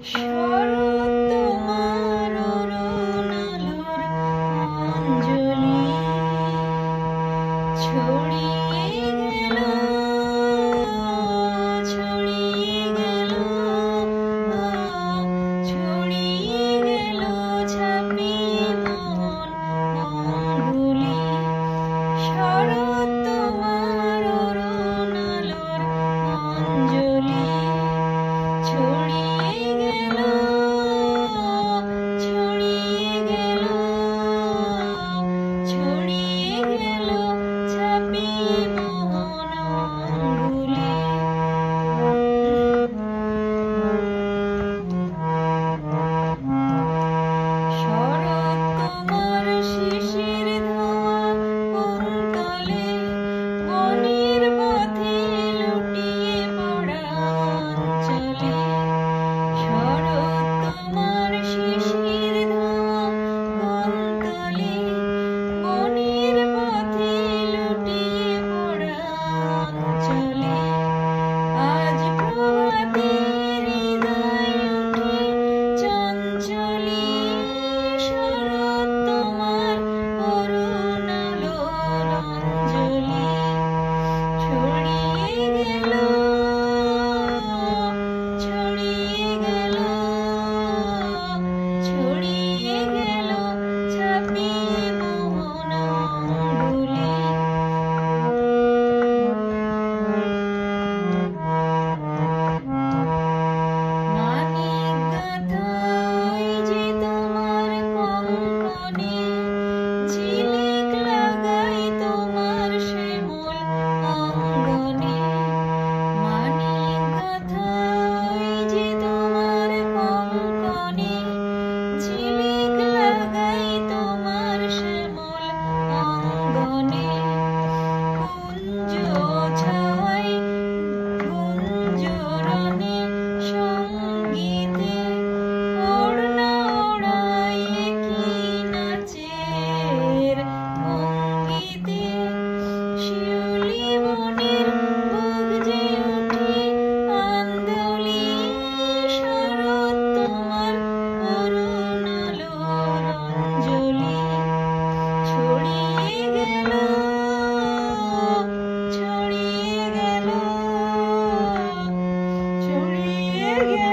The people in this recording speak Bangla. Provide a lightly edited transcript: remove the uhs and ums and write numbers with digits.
শরৎ তোমার অরুণ আলোর অঞ্জলি ছড়িয়ে গেল, ছড়িয়ে গেল, ছড়িয়ে গেল ছাপিয়ে মন অঙ্গুলি। শরৎ তোমার অরুণ আলোর অঞ্জলি ছড়িয়ে গেল, ছড়িয়ে গেল, ছড়িয়ে গেল ছাপিয়ে মন অঙ্গুলি। শরৎ তোমার শিশির ধোয়া কুন্তলে বনের পথে লুটিয়ে পড়া অঞ্চলে। শরৎ তোমার শিশির ধোয়া কুন্তলে বনের পথে লুটিয়ে পড়া অঞ্চলে। আজ প্রভাতে হৃদয় উঠে চঞ্চলী। শরৎ তোমার অরুণ আলোর অঞ্জলি ছড়িয়ে গেল, ছড়িয়ে গেল, ছড়িয়ে গেল ছাপিয়ে মন অঙ্গুলি। মানিক গাঁথা ওই যে তোমার কঙ্কণে, ঝিলিক লাগাই তোমার শ্যামল অঙ্গনে। মানিক গাঁথা ওই যে তোমার কঙ্কণে, ঝিলিক লাগাই তোমার শ্যামল অঙ্গনে। কুঞ্জ ছায় গুঞ্জরণে সঙ্গীতে ওড়না ওড়ায় কি নাচের ভঙ্গিতে। শিউলি বনের বুক যে উঠে আন্দোলি। শরৎ তোমার অরুণ আলোর অঞ্জলি ছড়িয়ে গেল, ছড়িয়ে গেল, ছড়িয়ে গেল।